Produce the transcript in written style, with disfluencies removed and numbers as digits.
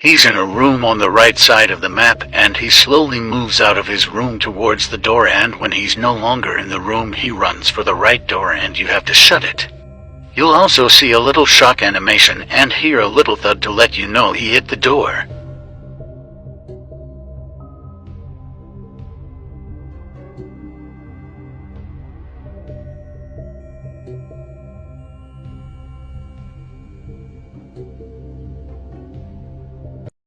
He's in a room on the right side of the map, and he slowly moves out of his room towards the door, and when he's no longer in the room he runs for the right door and you have to shut it. You'll also see a little shock animation and hear a little thud to let you know he hit the door.